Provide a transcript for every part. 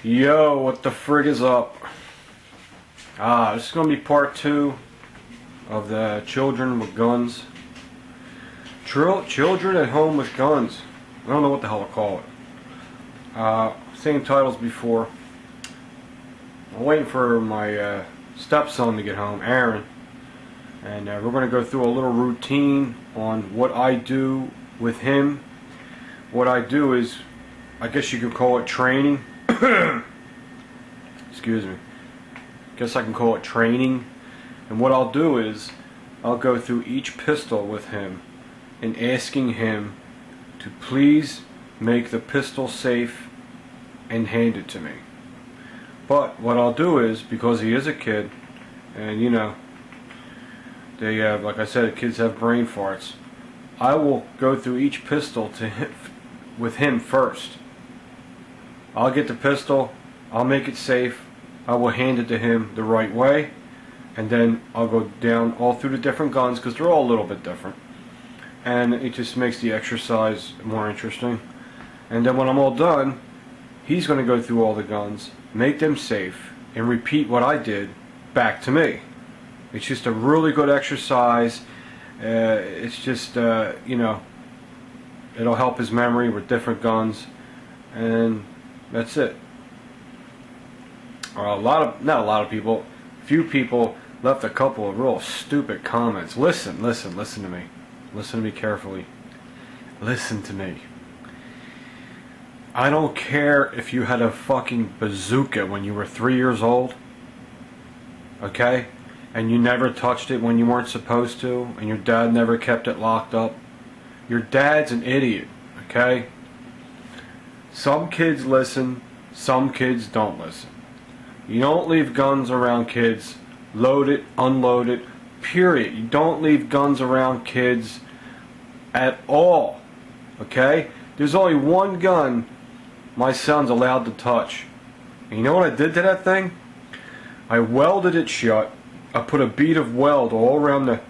Yo, what the frig is up? This is going to be part 2 of the children with guns. Children at home with guns. I don't know what the hell to call it. Same titles before. I'm waiting for my stepson to get home, Aaron. And we're going to go through a little routine on what I do with him. What I do is, I guess you could call it training. Excuse me. Guess I can call it training. And what I'll do is, I'll go through each pistol with him and asking him to please make the pistol safe and hand it to me. But what I'll do is, because he is a kid, and you know, they have, like I said, kids have brain farts, I will go through each pistol with him first. I'll get the pistol, I'll make it safe, I will hand it to him the right way, and then I'll go down all through the different guns, because they're all a little bit different, and it just makes the exercise more interesting. And then when I'm all done, he's going to go through all the guns, make them safe, and repeat what I did back to me. It's just a really good exercise. It's just, you know, it'll help his memory with different guns, and that's it. Not a lot of people, few people left a couple of real stupid comments. Listen to me. Listen to me carefully. Listen to me. I don't care if you had a fucking bazooka when you were 3 years old, okay? And you never touched it when you weren't supposed to, and your dad never kept it locked up. Your dad's an idiot, okay? Some kids listen, some kids don't listen. You don't leave guns around kids, load it, unload it, period. You don't leave guns around kids at all, okay? There's only one gun my son's allowed to touch. And you know what I did to that thing? I welded it shut. I put a bead of weld all around the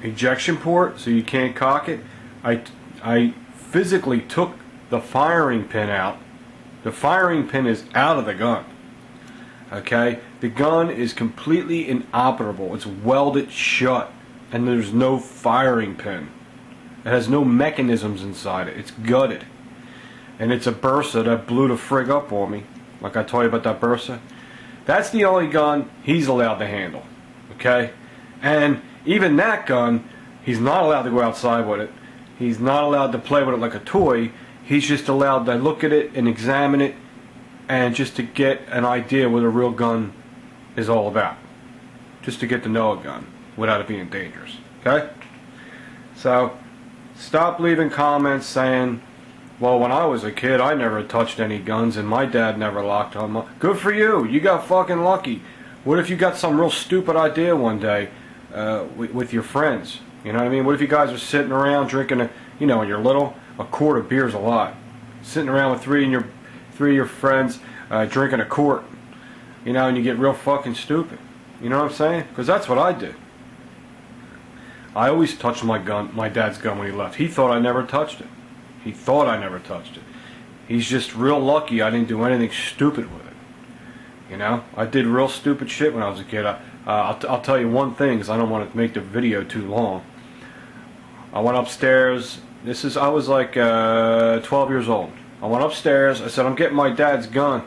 ejection port so you can't cock it. I physically took the firing pin out. The firing pin is out of the gun. Okay? The gun is completely inoperable. It's welded shut. And there's no firing pin. It has no mechanisms inside it. It's gutted. And it's a Bursa that blew the frig up on me. Like I told you about that Bursa. That's the only gun he's allowed to handle. Okay? And even that gun, he's not allowed to go outside with it. He's not allowed to play with it like a toy. He's just allowed to look at it and examine it, and just to get an idea what a real gun is all about. Just to get to know a gun without it being dangerous. Okay? So, stop leaving comments saying, well, when I was a kid, I never touched any guns and my dad never locked them up. Good for you. You got fucking lucky. What if you got some real stupid idea one day with your friends? You know what I mean? What if you guys are sitting around drinking, you know, when you're little, a quart of beer's a lot. Sitting around with three of your friends drinking a quart, you know, and you get real fucking stupid. You know what I'm saying? Because that's what I did. I always touched my dad's gun when he left. He thought I never touched it. He thought I never touched it. He's just real lucky I didn't do anything stupid with it. You know, I did real stupid shit when I was a kid. I'll tell you one thing, because I don't want to make the video too long. I went upstairs. I was like 12 years old. I went upstairs. I said, I'm getting my dad's gun.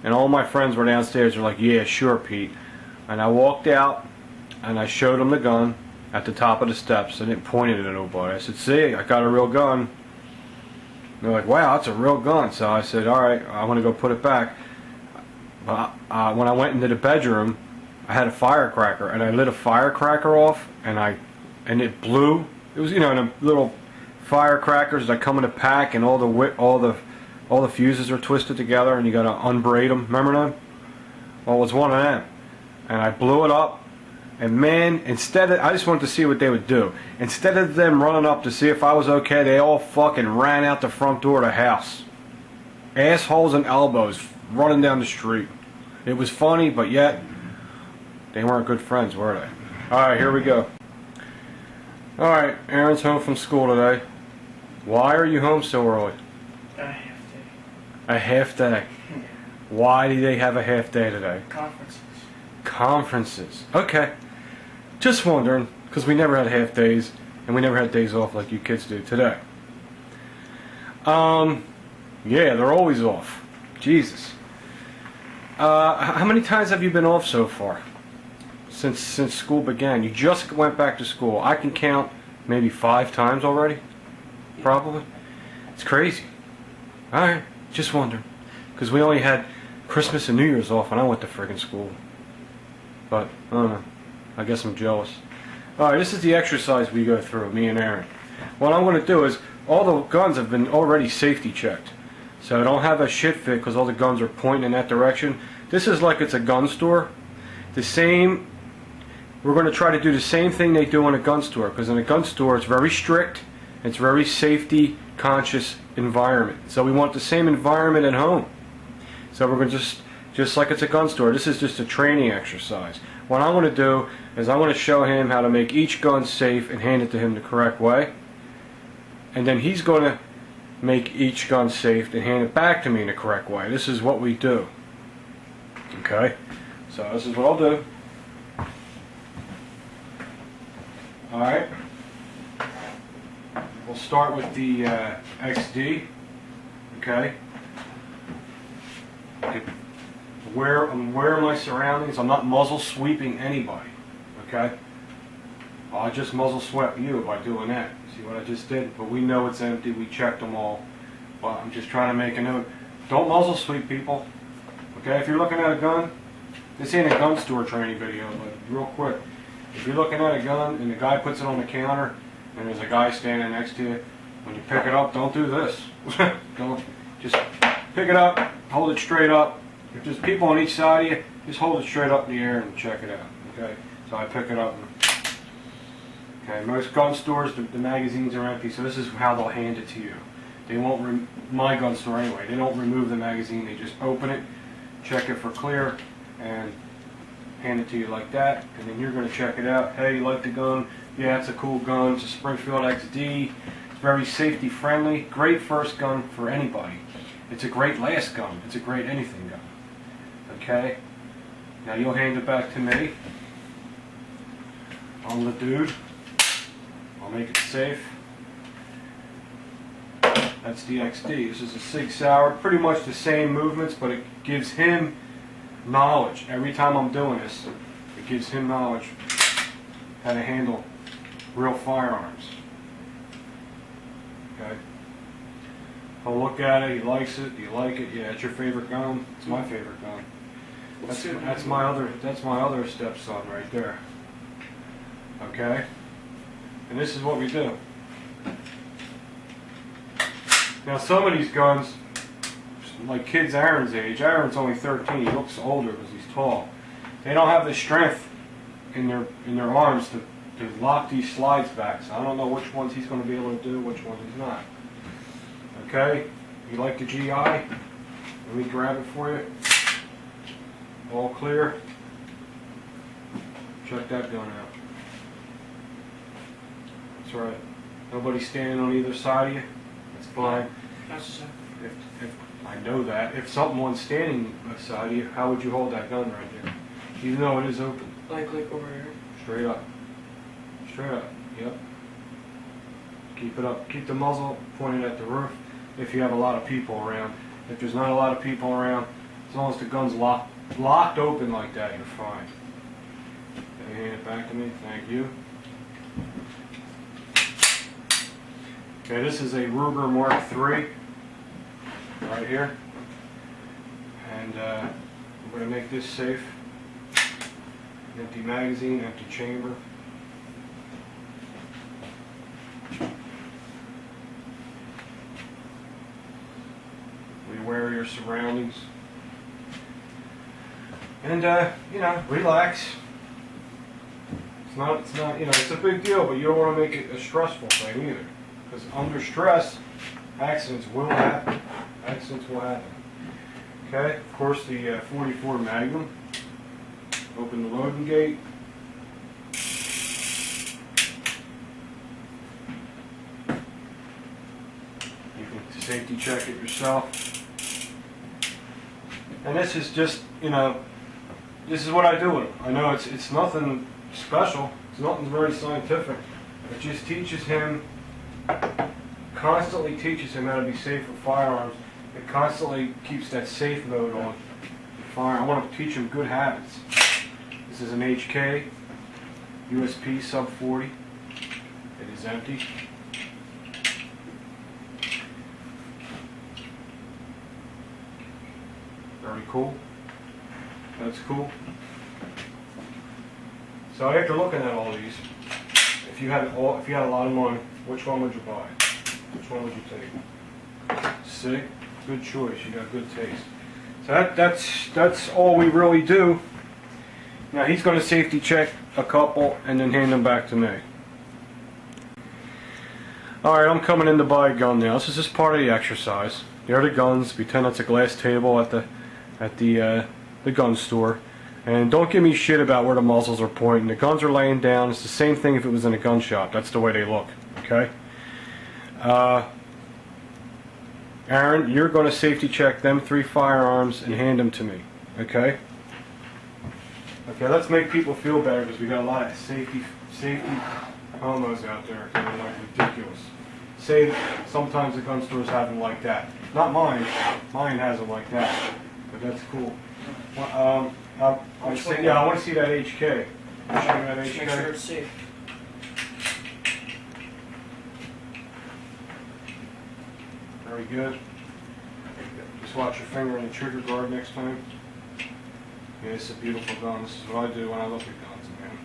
And all my friends were downstairs. They're like, yeah, sure, Pete. And I walked out, and I showed them the gun at the top of the steps. I didn't point it at nobody. I said, see, I got a real gun. They're like, wow, that's a real gun. So I said, all right, I want to go put it back. But when I went into the bedroom, I had a firecracker, and I lit a firecracker off, and it blew. It was, you know, the little firecrackers that come in a pack, and all the fuses are twisted together, and you got to unbraid them. Remember them? Well, it was one of them, and I blew it up. And man, I just wanted to see what they would do. Instead of them running up to see if I was okay, they all fucking ran out the front door of the house. Assholes and elbows running down the street. It was funny, but yet, they weren't good friends, were they? Alright, here we go. Alright, Aaron's home from school today. Why are you home so early? A half day. A half day. Why do they have a half day today? Conferences. Conferences. Okay. Just wondering, because we never had half days, and we never had days off like you kids do today. Yeah, they're always off. Jesus. How many times have you been off so far? Since school began? You just went back to school. I can count maybe 5 times already. Probably. It's crazy. Alright, just wondering. Because we only had Christmas and New Year's off when I went to friggin' school. But, I don't know. I guess I'm jealous. Alright, this is the exercise we go through, me and Aaron. What I'm going to do is, all the guns have been already safety checked. So I don't have a shit fit because all the guns are pointing in that direction. This is like it's a gun store. We're going to try to do the same thing they do in a gun store. Because in a gun store it's very strict. It's very safety conscious environment. So we want the same environment at home. So we're going to just like it's a gun store. This is just a training exercise. What I want to do is I want to show him how to make each gun safe and hand it to him the correct way. And then he's going to make each gun safe and hand it back to me in the correct way. This is what we do. Okay? So this is what I'll do. Alright. We'll start with the XD. Okay? I'm aware of my surroundings. I'm not muzzle sweeping anybody. Okay? I just muzzle swept you by doing that. See what I just did? But we know it's empty. We checked them all. But I'm just trying to make a note. Don't muzzle sweep, people. Okay? If you're looking at a gun, this ain't a gun store training video, but real quick. If you're looking at a gun and the guy puts it on the counter and there's a guy standing next to you, when you pick it up, don't do this. Don't. Just pick it up, hold it straight up. If there's people on each side of you, just hold it straight up in the air and check it out. Okay? So I pick it up. Okay, most gun stores, the magazines are empty, so this is how they'll hand it to you. They won't, my gun store anyway, they don't remove the magazine, they just open it, check it for clear, and hand it to you like that, and then you're going to check it out. Hey, you like the gun? Yeah, it's a cool gun, it's a Springfield XD, it's very safety friendly, great first gun for anybody. It's a great last gun, it's a great anything gun. Okay, now you'll hand it back to me. I'm the dude. I'll make it safe. That's the XD. This is a Sig Sauer. Pretty much the same movements, but it gives him knowledge. Every time I'm doing this, it gives him knowledge how to handle real firearms. Okay? I'll look at it. He likes it. Do you like it? Yeah, it's your favorite gun. It's my favorite gun. That's my other stepson right there. Okay? And this is what we do. Now some of these guns, like kids Aaron's age, Aaron's only 13, he looks older because he's tall. They don't have the strength in their arms to lock these slides back. So I don't know which ones he's going to be able to do, which ones he's not. Okay? You like the GI? Let me grab it for you. All clear. Check that gun out. That's right. Nobody's standing on either side of you. That's fine. If I know that. If someone's standing beside you, how would you hold that gun right there? Even though it is open. Like over here. Straight up. Straight up. Yep. Keep it up. Keep the muzzle pointed at the roof if you have a lot of people around. If there's not a lot of people around, as long as the gun's locked open like that, you're fine. Okay, hand it back to me. Thank you. Okay, this is a Ruger Mark III right here, and we're going to make this safe. Empty magazine, empty chamber. Be aware of your surroundings, and you know, relax. It's not, you know, it's a big deal, but you don't want to make it a stressful thing either. Because under stress, accidents will happen. Accidents will happen. Okay, of course the 44 Magnum. Open the loading gate. You can safety check it yourself. And this is just, you know, this is what I do with him. I know it's nothing special. It's nothing very scientific. It just teaches him, constantly teaches him how to be safe with firearms. It constantly keeps that safe mode on. I want to teach him good habits. This is an HK USP sub 40. It is empty. Very cool. That's cool. So after looking at all these, if you had a lot of money, which one would you buy? Which one would you take? See? Good choice. You got good taste. So that's all we really do. Now he's going to safety check a couple and then hand them back to me. Alright, I'm coming in to buy a gun now. This is just part of the exercise. There are the guns. Pretend that's a glass table at the gun store. And don't give me shit about where the muzzles are pointing. The guns are laying down. It's the same thing if it was in a gun shop. That's the way they look. Okay? Aaron, you're going to safety check them 3 firearms and hand them to me. Okay? Okay, let's make people feel better because we got a lot of safety homos out there that are like ridiculous. Say sometimes the gun stores have them like that. Not mine. Mine has them like that. But that's cool. I want to see that HK. Show me that HK. Make sure it's safe. Very good. Just watch your finger on the trigger guard next time. Yeah, it's a beautiful gun. This is what I do when I look at guns, man.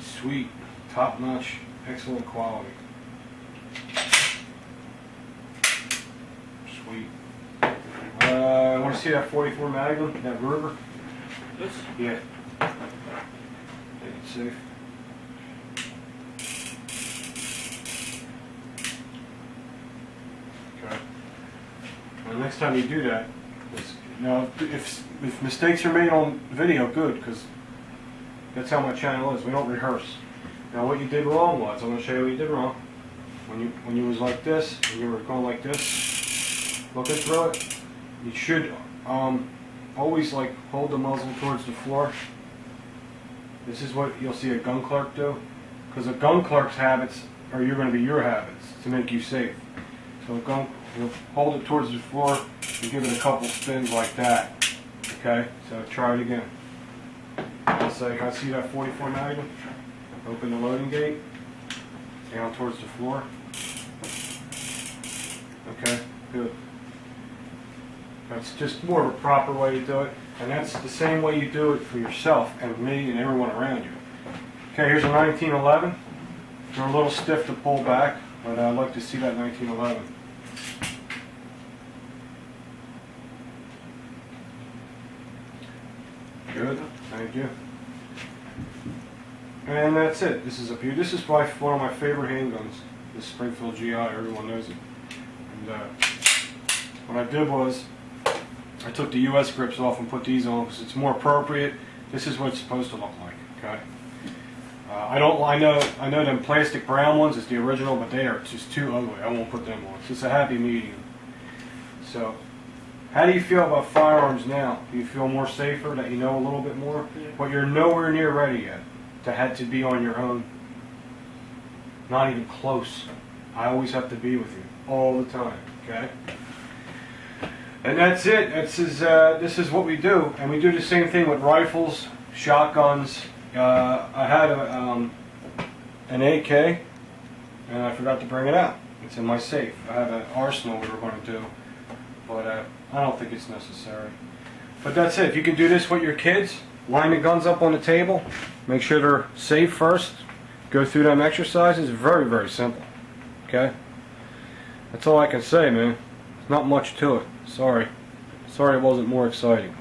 Sweet, top-notch, excellent quality. Sweet. I want to see that 44 Magnum, that Ruger. This? Yeah. Take it safe. Okay. Well, next time you do that, now if mistakes are made on video, good, because that's how my channel is. We don't rehearse. Now what you did wrong was, I'm going to show you what you did wrong. When you was like this, when you were going like this, looking through it, you should always like hold the muzzle towards the floor. This is what you'll see a gun clerk do, because a gun clerk's habits are going to be your habits to make you safe. So you'll hold it towards the floor and give it a couple spins like that. Okay, so try it again. I'll say, I see that 44 Magnum. Open the loading gate, down towards the floor. Okay, good. That's just more of a proper way to do it, and that's the same way you do it for yourself and me and everyone around you. Okay, here's a 1911. They're a little stiff to pull back, but I'd like to see that 1911. Good, thank you. And that's it. This is by one of my favorite handguns. This Springfield GI. Everyone knows it. And what I did was, I took the US grips off and put these on because it's more appropriate. This is what it's supposed to look like. Okay. I know them plastic brown ones is the original, but they are just too ugly. I won't put them on. So it's a happy medium. So, how do you feel about firearms now? Do you feel more safer, that you know a little bit more? Yeah. But you're nowhere near ready yet to have to be on your own. Not even close. I always have to be with you all the time. Okay. And that's it. This is what we do, and we do the same thing with rifles, shotguns. I had an AK, and I forgot to bring it out. It's in my safe. I have an arsenal we were going to do, but I don't think it's necessary. But that's it. If you can do this with your kids, line the guns up on the table, make sure they're safe first, go through them exercises. Very, very simple. Okay? That's all I can say, man. There's not much to it. Sorry it wasn't more exciting.